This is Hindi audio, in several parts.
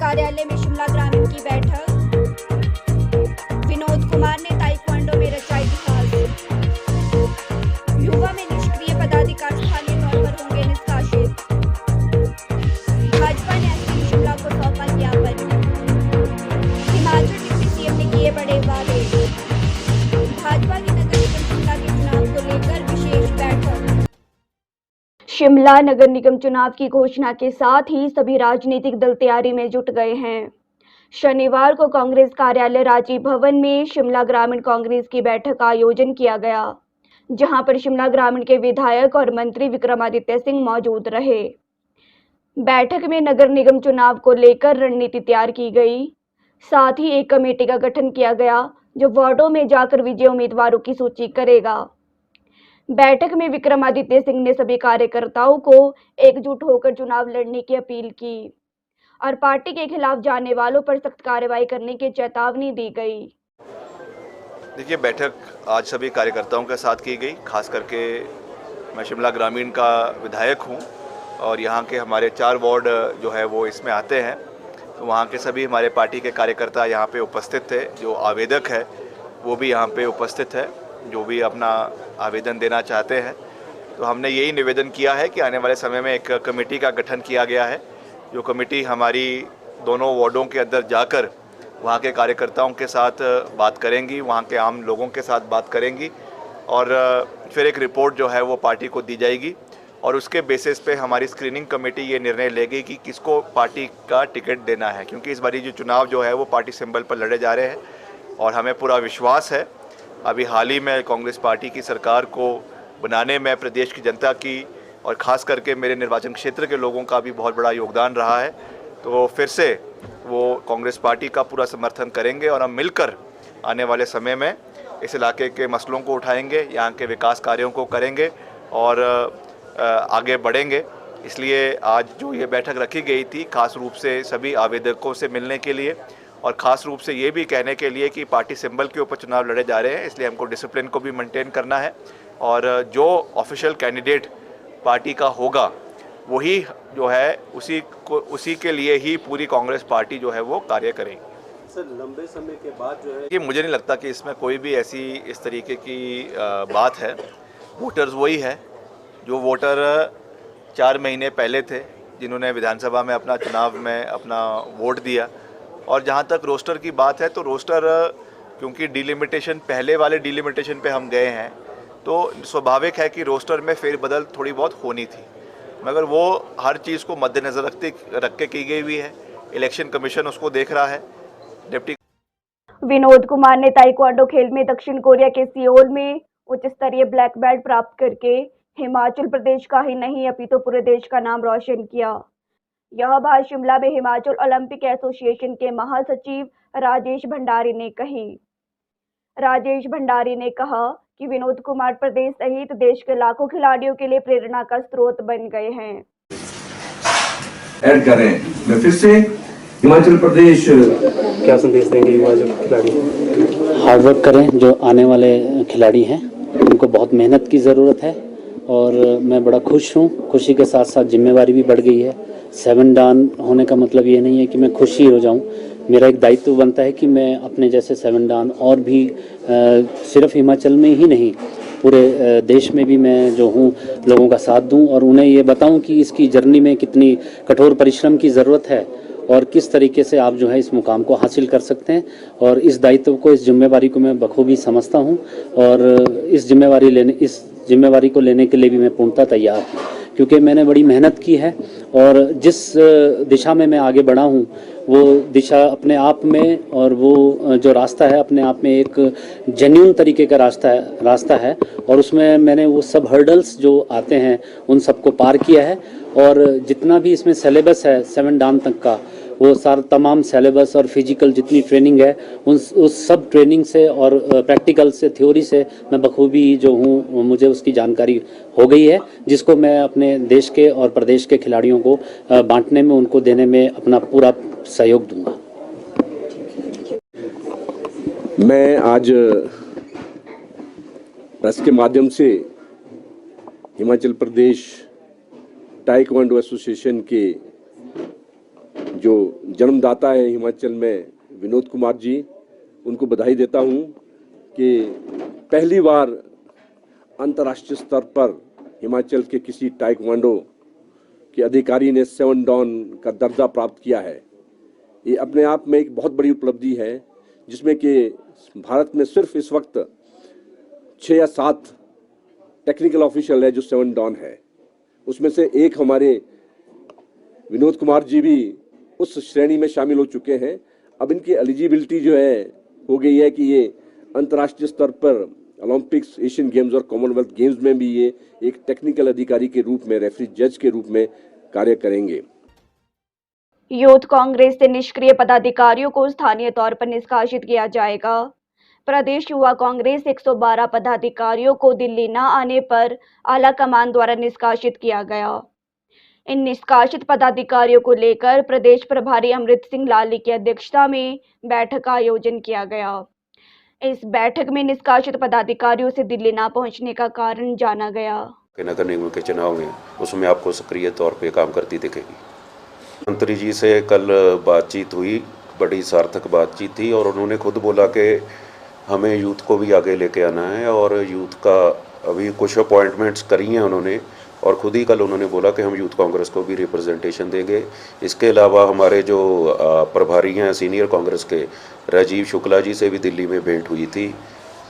कार्यालय में शिमला ग्रामीण की बैठक। विनोद कुमार ने ताइक्वांडो में रचा इतिहास। युवा में निष्क्रिय पदाधिकारी स्थानीय तौर पर होंगे निष्कासित। भाजपा ने एसपी शिमला को सौंपा ज्ञापन। हिमाचल डिप्टी सीएम ने किए बड़े वादे। भाजपा की नगर निगम शिमला के चुनाव को लेकर विशेष बैठक। शिमला नगर निगम चुनाव की घोषणा के साथ ही सभी राजनीतिक दल तैयारी में जुट गए हैं। शनिवार को कांग्रेस कार्यालय राजीव भवन में शिमला ग्रामीण कांग्रेस की बैठक का आयोजन किया गया, जहां पर शिमला ग्रामीण के विधायक और मंत्री विक्रमादित्य सिंह मौजूद रहे। बैठक में नगर निगम चुनाव को लेकर रणनीति तैयार की गई। साथ ही एक कमेटी का गठन किया गया जो वार्डों में जाकर विजयी उम्मीदवारों की सूची करेगा। बैठक में विक्रमादित्य सिंह ने सभी कार्यकर्ताओं को एकजुट होकर चुनाव लड़ने की अपील की और पार्टी के खिलाफ जाने वालों पर सख्त कार्रवाई करने की चेतावनी दी गई। देखिए, बैठक आज सभी कार्यकर्ताओं के साथ की गई। खास करके मैं शिमला ग्रामीण का विधायक हूं और यहां के हमारे 4 वार्ड जो है वो इसमें आते हैं, तो वहां के सभी हमारे पार्टी के कार्यकर्ता यहां पे उपस्थित थे। जो आवेदक है वो भी यहां पे उपस्थित है, जो भी अपना आवेदन देना चाहते हैं। तो हमने यही निवेदन किया है कि आने वाले समय में एक कमेटी का गठन किया गया है, जो कमेटी हमारी दोनों वार्डों के अंदर जाकर वहाँ के कार्यकर्ताओं के साथ बात करेंगी, वहाँ के आम लोगों के साथ बात करेंगी और फिर एक रिपोर्ट जो है वो पार्टी को दी जाएगी और उसके बेसिस पे हमारी स्क्रीनिंग कमेटी ये निर्णय लेगी कि किसको पार्टी का टिकट देना है, क्योंकि इस बारी जो चुनाव जो है वो पार्टी सिंबल पर लड़े जा रहे हैं और हमें पूरा विश्वास है। अभी हाल ही में कांग्रेस पार्टी की सरकार को बनाने में प्रदेश की जनता की और ख़ास करके मेरे निर्वाचन क्षेत्र के लोगों का भी बहुत बड़ा योगदान रहा है। तो फिर से वो कांग्रेस पार्टी का पूरा समर्थन करेंगे और हम मिलकर आने वाले समय में इस इलाके के मसलों को उठाएंगे, यहाँ के विकास कार्यों को करेंगे और आगे बढ़ेंगे। इसलिए आज जो ये बैठक रखी गई थी खास रूप से सभी आवेदकों से मिलने के लिए और ख़ास रूप से ये भी कहने के लिए कि पार्टी सिंबल के ऊपर चुनाव लड़े जा रहे हैं, इसलिए हमको डिसिप्लिन को भी मेंटेन करना है और जो ऑफिशियल कैंडिडेट पार्टी का होगा वही जो है उसी के लिए ही पूरी कांग्रेस पार्टी जो है वो कार्य करेगी। सर, लंबे समय के बाद जो है ये मुझे नहीं लगता कि इसमें कोई भी ऐसी इस तरीके की बात है। वोटर्स वही है जो वोटर 4 महीने पहले थे, जिन्होंने विधानसभा में अपना चुनाव में अपना वोट दिया। और जहाँ तक रोस्टर की बात है तो रोस्टर क्योंकि डिलिमिटेशन पहले वाले डिलिमिटेशन पे हम गए हैं तो स्वाभाविक है कि रोस्टर में फेरबदल थोड़ी बहुत होनी थी, मगर वो हर चीज़ को मद्देनज़र रख के की गई हुई है। इलेक्शन कमीशन उसको देख रहा है। डिप्टी विनोद कुमार ने ताइक्वांडो खेल में दक्षिण कोरिया के सियोल में उच्च स्तरीय ब्लैक बेल्ट प्राप्त करके हिमाचल प्रदेश का ही नहीं अपितु पूरे देश का नाम रोशन किया। यह बात शिमला में हिमाचल ओलंपिक एसोसिएशन के महासचिव राजेश भंडारी ने कही। राजेश भंडारी ने कहा कि विनोद कुमार प्रदेश सहित देश के लाखों खिलाड़ियों के लिए प्रेरणा का स्रोत बन गए हैं। ऐड करें, मैं फिर से हिमाचल प्रदेश क्या संदेश देंगे युवा जो खिलाड़ी? हार्ड वर्क करें, जो आने वाले खिलाड़ी हैं उनको बहुत मेहनत की ज़रूरत है और मैं बड़ा खुश हूँ। खुशी के साथ साथ जिम्मेवारी भी बढ़ गई है। 7 डान होने का मतलब ये नहीं है कि मैं खुशी हो जाऊँ, मेरा एक दायित्व बनता है कि मैं अपने जैसे 7 डान और भी सिर्फ हिमाचल में ही नहीं पूरे देश में भी मैं जो हूँ लोगों का साथ दूँ और उन्हें ये बताऊँ कि इसकी जर्नी में कितनी कठोर परिश्रम की ज़रूरत है और किस तरीके से आप जो है इस मुकाम को हासिल कर सकते हैं। और इस दायित्व को, इस जिम्मेवारी को मैं बखूबी समझता हूँ और इस जिम्मेवारी को लेने के लिए भी मैं पूर्णतः तैयार हूँ, क्योंकि मैंने बड़ी मेहनत की है और जिस दिशा में मैं आगे बढ़ा हूँ वो दिशा अपने आप में और वो जो रास्ता है अपने आप में एक जेन्युइन तरीके का रास्ता है और उसमें मैंने वो सब हर्डल्स जो आते हैं उन सबको पार किया है और जितना भी इसमें सिलेबस है 7 डान तक का, वो सारा तमाम सिलेबस और फिजिकल जितनी ट्रेनिंग है उस सब ट्रेनिंग से और प्रैक्टिकल से, थ्योरी से मैं बखूबी जो हूँ मुझे उसकी जानकारी हो गई है, जिसको मैं अपने देश के और प्रदेश के खिलाड़ियों को बांटने में, उनको देने में अपना पूरा सहयोग दूंगा। मैं आज प्रेस के माध्यम से हिमाचल प्रदेश ताइक्वांडो एसोसिएशन के जो जन्मदाता है हिमाचल में विनोद कुमार जी, उनको बधाई देता हूं कि पहली बार अंतर्राष्ट्रीय स्तर पर हिमाचल के किसी ताइक्वांडो के अधिकारी ने 7 डॉन का दर्जा प्राप्त किया है। ये अपने आप में एक बहुत बड़ी उपलब्धि है, जिसमें कि भारत में सिर्फ इस वक्त 6 या 7 टेक्निकल ऑफिशियल है जो 7 डॉन है। उसमें से एक हमारे विनोद कुमार जी भी उस श्रेणी में शामिल हो चुके हैं। अब इनकी एलिजिबिलिटी जो है हो गई है कि ये अंतर्राष्ट्रीय स्तर पर ओलंपिक्स, एशियन गेम्स और कॉमनवेल्थ गेम्स में भी ये एक टेक्निकल अधिकारी के रूप में, रेफरी जज के रूप में कार्य करेंगे। यूथ कांग्रेस से निष्क्रिय पदाधिकारियों को स्थानीय तौर पर निष्कासित किया जाएगा। प्रदेश युवा कांग्रेस 112 पदाधिकारियों को दिल्ली न आने पर आला कमान द्वारा निष्कासित किया गया। इन निष्कासित पदाधिकारियों को लेकर प्रदेश प्रभारी अमृत सिंह लाली की अध्यक्षता में बैठक का आयोजन किया गया। इस बैठक में निष्कासित पदाधिकारियों से दिल्ली न पहुंचने का कारण जाना गया। नगर निगम के चुनाव में उसमें आपको सक्रिय तौर पे काम करती दिखेगी। मंत्री जी से कल बातचीत हुई, बड़ी सार्थक बातचीत थी और उन्होंने खुद बोला कि हमें यूथ को भी आगे लेके आना है और यूथ का अभी कुछ अपॉइंटमेंट्स करी हैं उन्होंने और खुद ही कल उन्होंने बोला कि हम यूथ कांग्रेस को भी रिप्रेजेंटेशन देंगे। इसके अलावा हमारे जो प्रभारी हैं सीनियर कांग्रेस के राजीव शुक्ला जी से भी दिल्ली में भेंट हुई थी,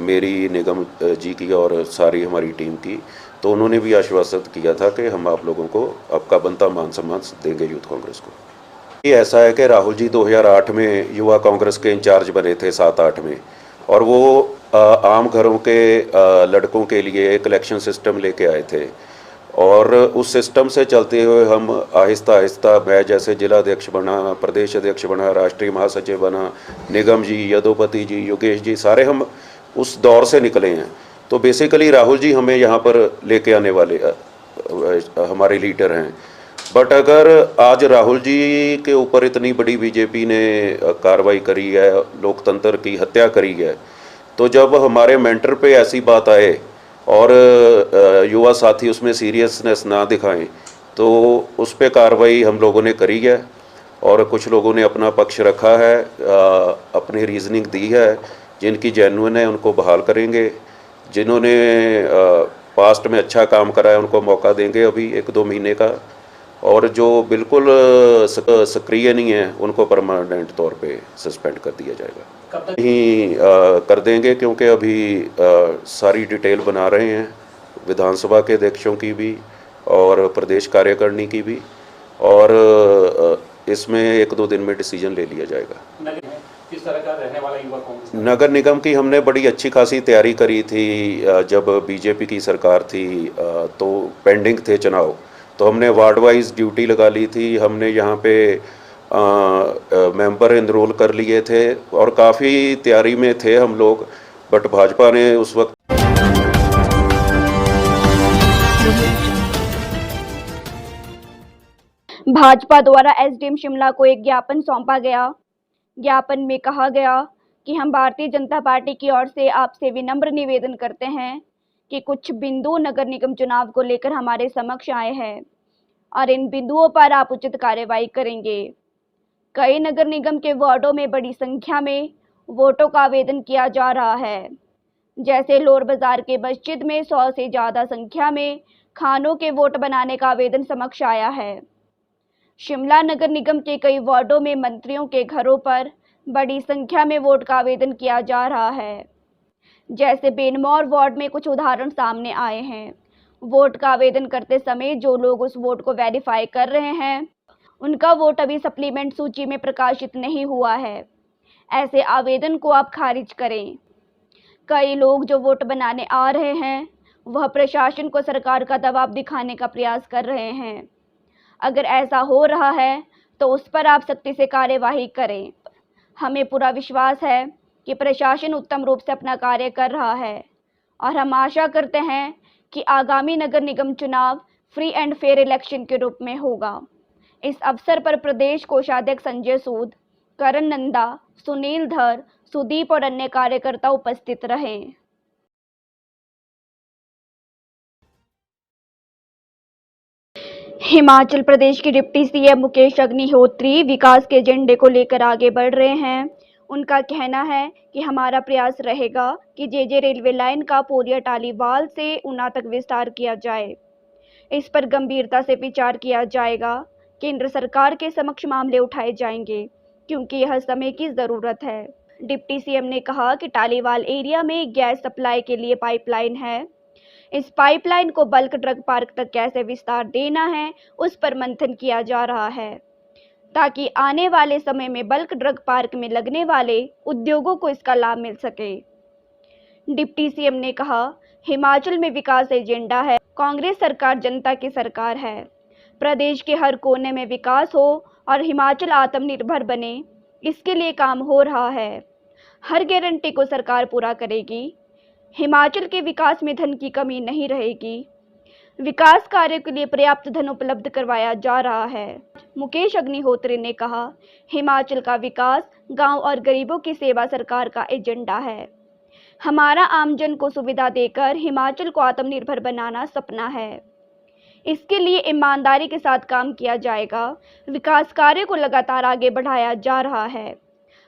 मेरी निगम जी की और सारी हमारी टीम की, तो उन्होंने भी आश्वासित किया था कि हम आप लोगों को आपका बनता मान सम्मान देंगे यूथ कांग्रेस को। ये ऐसा है कि राहुल जी 2008 में युवा कांग्रेस के इंचार्ज बने थे 7-8 में और वो आम घरों के लड़कों के लिए एक इलेक्शन सिस्टम लेके आए थे और उस सिस्टम से चलते हुए हम आहिस्ता आहिस्ता, मैं जैसे जिला अध्यक्ष बना, प्रदेश अध्यक्ष बना, राष्ट्रीय महासचिव बना, निगम जी, यदुपति जी, योगेश जी, सारे हम उस दौर से निकले हैं। तो बेसिकली राहुल जी हमें यहाँ पर लेके आने वाले हमारे लीडर हैं। बट अगर आज राहुल जी के ऊपर इतनी बड़ी बीजेपी ने कार्रवाई करी है, लोकतंत्र की हत्या करी है, तो जब हमारे मेंटर पे ऐसी बात आए और युवा साथी उसमें सीरियसनेस ना दिखाएं तो उस पर कार्रवाई हम लोगों ने करी है और कुछ लोगों ने अपना पक्ष रखा है, अपनी रीजनिंग दी है। जिनकी जेन्युइन है उनको बहाल करेंगे, जिन्होंने पास्ट में अच्छा काम करा है उनको मौका देंगे अभी 1-2 महीने का, और जो बिल्कुल सक्रिय नहीं है उनको परमानेंट तौर पे सस्पेंड कर दिया जाएगा। ही कर देंगे क्योंकि अभी सारी डिटेल बना रहे हैं विधानसभा के अध्यक्षों की भी और प्रदेश कार्यकारिणी की भी, और इसमें 1-2 दिन में डिसीजन ले लिया जाएगा। किस तरह का रहने वाला युवा कांग्रेस? नगर निगम की हमने बड़ी अच्छी खासी तैयारी करी थी। जब बीजेपी की सरकार थी तो पेंडिंग थे चुनाव, तो हमने वार्ड वाइज ड्यूटी लगा ली थी। हमने यहाँ पे मेंबर एनरोल कर लिए थे और काफ़ी तैयारी में थे हम लोग, बट भाजपा ने उस वक्त भाजपा द्वारा एसडीएम शिमला को एक ज्ञापन सौंपा गया। ज्ञापन में कहा गया कि हम भारतीय जनता पार्टी की ओर से आपसे विनम्र निवेदन करते हैं कि कुछ बिंदु नगर निगम चुनाव को लेकर हमारे समक्ष आए हैं और इन बिंदुओं पर आप उचित कार्रवाई करेंगे। कई नगर निगम के वार्डों में बड़ी संख्या में वोटों का आवेदन किया जा रहा है। जैसे लोअर बाजार के मस्जिद में 100 से ज़्यादा संख्या में खानों के वोट बनाने का आवेदन समक्ष आया है। शिमला नगर निगम के कई वार्डों में मंत्रियों के घरों पर बड़ी संख्या में वोट का आवेदन किया जा रहा है। जैसे बेनमौर वार्ड में कुछ उदाहरण सामने आए हैं। वोट का आवेदन करते समय जो लोग उस वोट को वेरीफाई कर रहे हैं, उनका वोट अभी सप्लीमेंट सूची में प्रकाशित नहीं हुआ है। ऐसे आवेदन को आप खारिज करें। कई लोग जो वोट बनाने आ रहे हैं, वह प्रशासन को सरकार का दबाव दिखाने का प्रयास कर रहे हैं। अगर ऐसा हो रहा है तो उस पर आप सख्ती से कार्यवाही करें। हमें पूरा विश्वास है कि प्रशासन उत्तम रूप से अपना कार्य कर रहा है और हम आशा करते हैं कि आगामी नगर निगम चुनाव फ्री एंड फेयर इलेक्शन के रूप में होगा। इस अवसर पर प्रदेश कोषाध्यक्ष संजय सूद, करण नंदा, सुनील धर, सुदीप और अन्य कार्यकर्ता उपस्थित रहे। हिमाचल प्रदेश के डिप्टी सीएम मुकेश अग्निहोत्री विकास के एजेंडे को लेकर आगे बढ़ रहे हैं। उनका कहना है कि हमारा प्रयास रहेगा कि जेजे रेलवे लाइन का पोरिया टालीवाल से ऊना तक विस्तार किया जाए। इस पर गंभीरता से विचार किया जाएगा। केंद्र सरकार के समक्ष मामले उठाए जाएंगे क्योंकि यह समय की ज़रूरत है। डिप्टी सीएम ने कहा कि टालीवाल एरिया में गैस सप्लाई के लिए पाइपलाइन है। इस पाइपलाइन को बल्क ड्रग पार्क तक कैसे विस्तार देना है, उस पर मंथन किया जा रहा है ताकि आने वाले समय में बल्क ड्रग पार्क में लगने वाले उद्योगों को इसका लाभ मिल सके। डिप्टी सीएम ने कहा, हिमाचल में विकास एजेंडा है। कांग्रेस सरकार जनता की सरकार है। प्रदेश के हर कोने में विकास हो और हिमाचल आत्मनिर्भर बने, इसके लिए काम हो रहा है। हर गारंटी को सरकार पूरा करेगी। हिमाचल के विकास में धन की कमी नहीं रहेगी। विकास कार्यों के लिए पर्याप्त धन उपलब्ध करवाया जा रहा है। मुकेश अग्निहोत्री ने कहा, हिमाचल का विकास गांव और गरीबों की सेवा सरकार का एजेंडा है। हमारा आमजन को सुविधा देकर हिमाचल को आत्मनिर्भर बनाना सपना है। इसके लिए ईमानदारी के साथ काम किया जाएगा। विकास कार्यों को लगातार आगे बढ़ाया जा रहा है।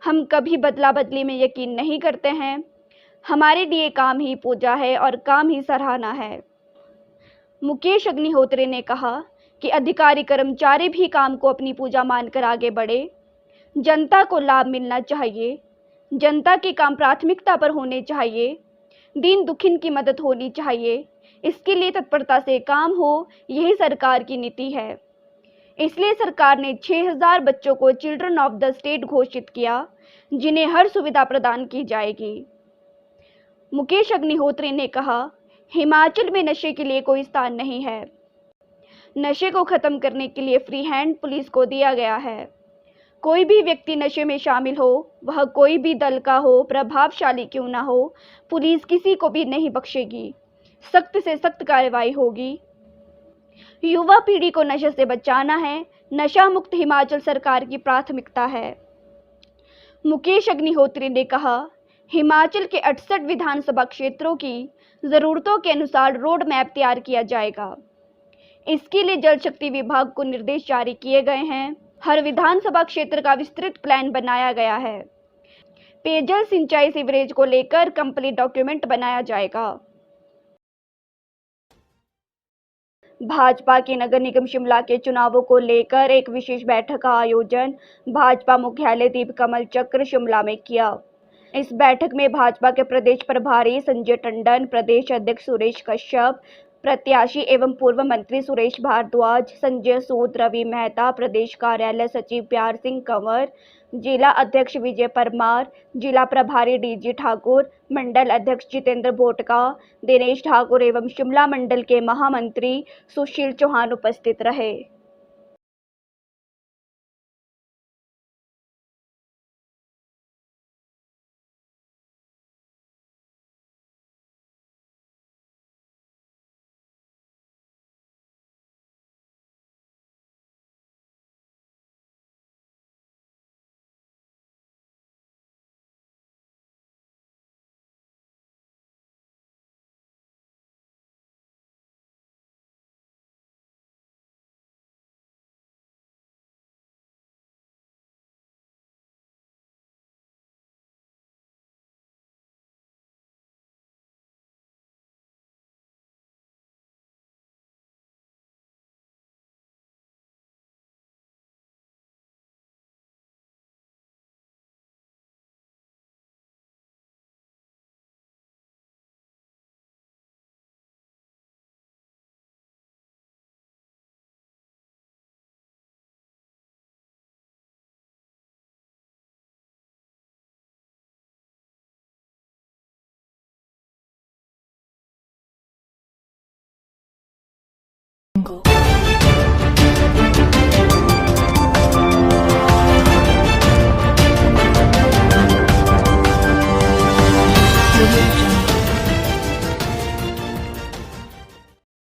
हम कभी बदला बदली में यकीन नहीं करते हैं। हमारे लिए काम ही पूजा है और काम ही सराहना है। मुकेश अग्निहोत्री ने कहा कि अधिकारी कर्मचारी भी काम को अपनी पूजा मानकर आगे बढ़े। जनता को लाभ मिलना चाहिए। जनता के काम प्राथमिकता पर होने चाहिए। दीन दुखिन की मदद होनी चाहिए। इसके लिए तत्परता से काम हो, यही सरकार की नीति है। इसलिए सरकार ने 6000 बच्चों को चिल्ड्रन ऑफ द स्टेट घोषित किया, जिन्हें हर सुविधा प्रदान की जाएगी। मुकेश अग्निहोत्री ने कहा, हिमाचल में नशे के लिए कोई स्थान नहीं है। नशे को खत्म करने के लिए फ्री हैंड पुलिस को दिया गया है। कोई भी व्यक्ति नशे में शामिल हो, वह कोई भी दल का हो, प्रभावशाली क्यों ना हो, पुलिस किसी को भी नहीं बख्शेगी। सख्त से सख्त कार्रवाई होगी। युवा पीढ़ी को नशे से बचाना है। नशा मुक्त हिमाचल सरकार की प्राथमिकता है। मुकेश अग्निहोत्री ने कहा, हिमाचल के 68 विधानसभा क्षेत्रों की ज़रूरतों के अनुसार रोड मैप तैयार किया जाएगा। इसके लिए जल शक्ति विभाग को निर्देश जारी किए गए हैं। हर विधानसभा क्षेत्र का विस्तृत प्लान बनाया गया है। पेयजल, सिंचाई, सीवरेज को लेकर कंप्लीट डॉक्यूमेंट बनाया जाएगा। भाजपा के नगर निगम शिमला के चुनावों को लेकर एक विशेष बैठक का आयोजन भाजपा मुख्यालय दीप कमल चक्र शिमला में किया। इस बैठक में भाजपा के प्रदेश प्रभारी संजय टंडन, प्रदेश अध्यक्ष सुरेश कश्यप, प्रत्याशी एवं पूर्व मंत्री सुरेश भारद्वाज, संजय सूद, रवि मेहता, प्रदेश कार्यालय सचिव प्यार सिंह कंवर, जिला अध्यक्ष विजय परमार, जिला प्रभारी डीजी ठाकुर, मंडल अध्यक्ष जितेंद्र भोटका, दिनेश ठाकुर एवं शिमला मंडल के महामंत्री सुशील चौहान उपस्थित रहे।